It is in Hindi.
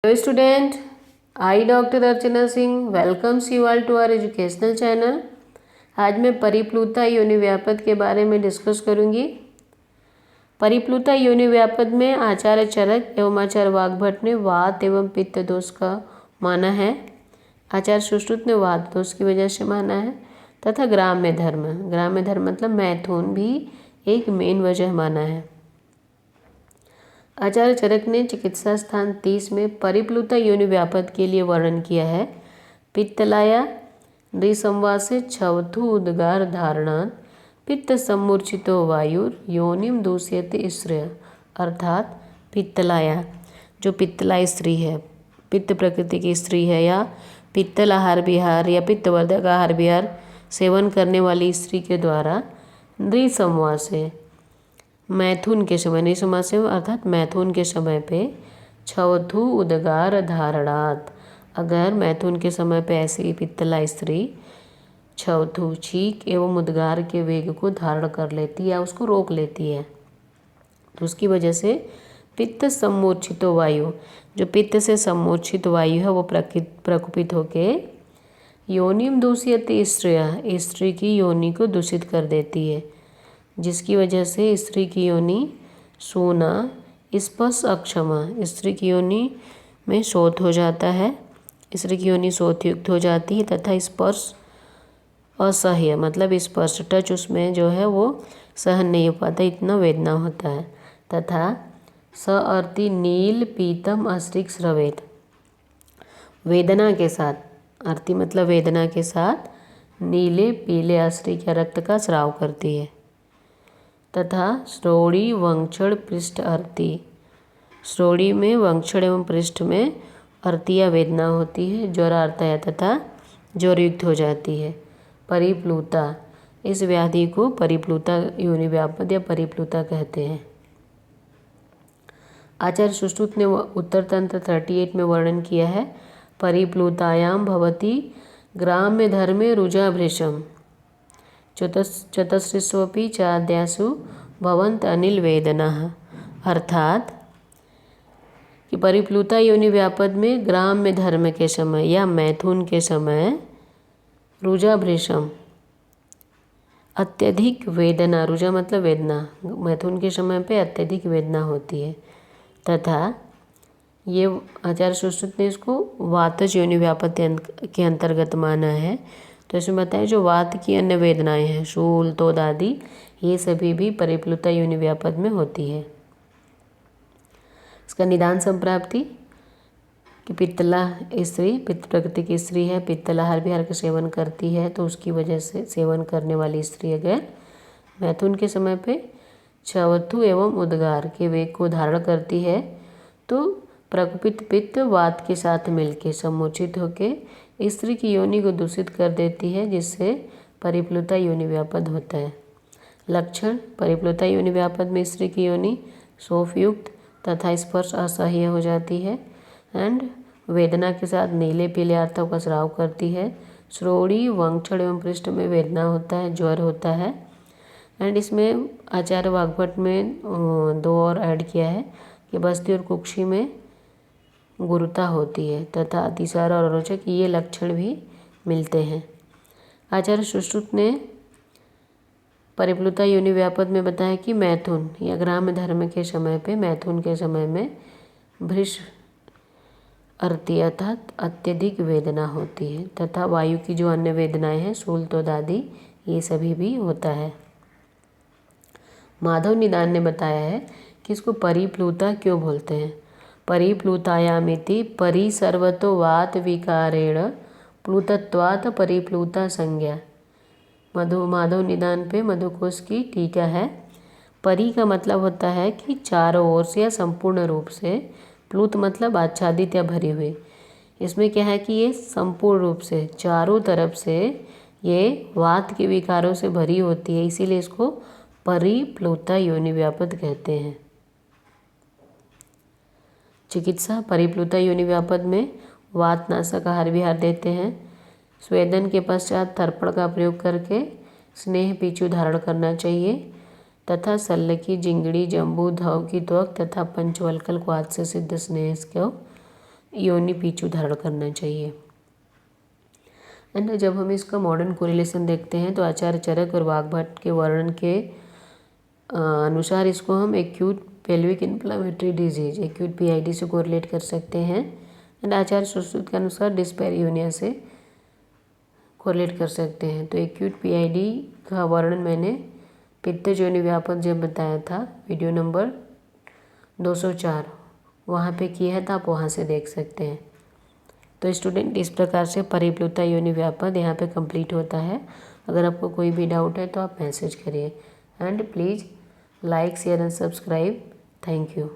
Hello student, I Dr. Archana Singh welcomes you all to our educational channel. आज मैं परिप्लुता योनिव्यापद के बारे में डिस्कस करूंगी। परिप्लुता योनिव्यापद में आचार्य चरक एवं आचार्य वाग्भट ने वात एवं पित्त दोष का माना है। आचार्य सुश्रुत ने वात दोष की वजह से माना है तथा ग्राम्य धर्म मतलब मैथुन भी एक मेन वजह माना है। आचार्य चरक ने चिकित्सा स्थान 30 में परिप्लुता योनिव्यापद के लिए वर्णन किया है। पित्तलाया नृसंवासे छवथु उद्गार धारणात् पित्त सम्मूर्छितो वायुर योनिम दूषयते श्रेय। अर्थात पित्तलाया जो पित्तला स्त्री है, पित्त प्रकृति की स्त्री है या पित्तल आहार विहार या पित्तवर्धक आहार विहार सेवन करने वाली स्त्री के द्वारा नृसंवासे मैथुन के समय नृसंवासे अर्थात मैथुन के समय पे छवथु उद्गार धारणात् अगर मैथुन के समय पे ऐसी पित्तला स्त्री छवथु छींक एवं उद्गार के वेग को धारण कर लेती है या उसको रोक लेती है तो उसकी वजह से पित्त सम्मूर्छितो वायु जो पित्त से सम्मूर्छित वायु है वो प्रकुपित होके योनिम दूषयते स्त्रियः स्त्री की योनि को दूषित कर देती है, जिसकी वजह से स्त्री की योनि सोना स्पर्श अक्षमा स्त्री की योनि में शोथ हो जाता है, स्त्री की योनि शोथयुक्त हो जाती है तथा स्पर्श असह्य मतलब स्पर्श टच उसमें जो है वो सहन नहीं हो पाता, इतना वेदना होता है। तथा सअर्ति नील पीतम अस्टिक स्रवेत वेदना के साथ, अर्ति मतलब वेदना के साथ नीले पीले अस्टिक या रक्त का स्राव करती है। तथा श्रोणी वंक्षण पृष्ठ अर्ति श्रोणी में वंक्षण एवं पृष्ठ में अर्ति या वेदना होती है, ज्वरार्ता है तथा ज्वरयुक्त हो जाती है। परिप्लुता इस व्याधि को परिप्लुता योनिव्यापद या परिप्लुता कहते हैं। आचार्य सुश्रुत ने उत्तर तंत्र 38 में वर्णन किया है। परिप्लुतायाम भवति ग्राम्य धर्मे रुजाभृशम चतस्रिष्वपि चाद्यासु भवन्त अनिल वेदनाः। अर्थात कि परिप्लुता योनिव्यापद में ग्राम्य धर्म के समय या मैथुन के समय रुजाभृशम अत्यधिक वेदना, रुजा मतलब वेदना, मैथुन के समय पे अत्यधिक वेदना होती है। तथा ये आचार्य सुश्रुत ने इसको वातज योनिव्यापद के अंतर्गत माना है। तो इसमें बताया जो वात की अन्य वेदनाएं हैं शूल तोद आदि ये सभी भी परिप्लुता योनिव्यापद में होती है। इसका निदान संप्राप्ति कि पित्तला स्त्री पित्त प्रकृति की स्त्री है, पित्तल आहार विहार का सेवन करती है तो उसकी वजह से सेवन करने वाली स्त्री अगर मैथुन के समय पे छवथु एवं उद्गार के वेग को धारण करती है तो प्रकुपित पित्त वात के साथ मिलके सम्मोचित होकर स्त्री की योनि को दूषित कर देती है, जिससे परिप्लुता योनिव्यापद होता है। लक्षण परिप्लुता योनिव्यापद में स्त्री की योनि शोफयुक्त तथा स्पर्श असह्य हो जाती है एंड वेदना के साथ नीले पीले आर्तव का स्राव करती है। श्रोणी वंक्षण एवं पृष्ठ में वेदना होता है, ज्वर होता है एंड इसमें आचार्य वाग्भट में 2 और ऐड किया है कि बस्ती और कुक्षी में गुरुता होती है तथा अतिसार और रोचक ये लक्षण भी मिलते हैं। आचार्य सुश्रुत ने परिप्लुता योनिव्यापद में बताया कि मैथुन या ग्राम्य धर्म के समय पे मैथुन के समय में भृश अर्ति अर्थात अत्यधिक वेदना होती है तथा वायु की जो अन्य वेदनाएं हैं शूल तोद आदि ये सभी भी होता है। माधव निदान ने बताया है कि इसको परिप्लुता क्यों बोलते हैं। परिप्लुतायामिति परिसर्वतो वात विकारेण प्लुतत्वात् परिप्लुता संज्ञा। माधव निदान पे मधुकोश की टीका है। परि का मतलब होता है कि चारों ओर से या संपूर्ण रूप से, प्लुत मतलब आच्छादित या भरी हुई। इसमें क्या है कि ये संपूर्ण रूप से चारों तरफ से ये वात के विकारों से भरी होती है, इसीलिए इसको परिप्लुता योनिव्यापद कहते हैं। चिकित्सा परिप्लुता योनिव्यापद में वातनाशक आहार विहार देते हैं। स्वेदन के पश्चात तर्पण का प्रयोग करके स्नेह पीछू धारण करना चाहिए तथा सल्लकी जिंगड़ी जम्बू धव की त्वक तथा पंचवल्कल क्वाथ से सिद्ध स्नेह को योनि पीछू धारण करना चाहिए। एंड जब हम इसका मॉडर्न कोरिलेशन देखते हैं तो आचार्य चरक और वाघभट के वर्णन के अनुसार इसको हम acute pelvic inflammatory disease acute PID से कोरिलेट कर सकते हैं। एंड आचार्य सुश्रुत के अनुसार डिस्पेरियोनिया से कोरिलेट कर सकते हैं। तो एक्यूट PID का वर्णन मैंने पित्तज योनि व्यापक जब बताया था वीडियो नंबर 204 वहाँ पे किया है, तो आप वहाँ से देख सकते हैं। तो स्टूडेंट इस प्रकार से परिप्लुता योनि व्यापक यहाँ पे कंप्लीट होता है। अगर आपको कोई भी डाउट है तो आप मैसेज करिए। And please like share and subscribe. Thank you.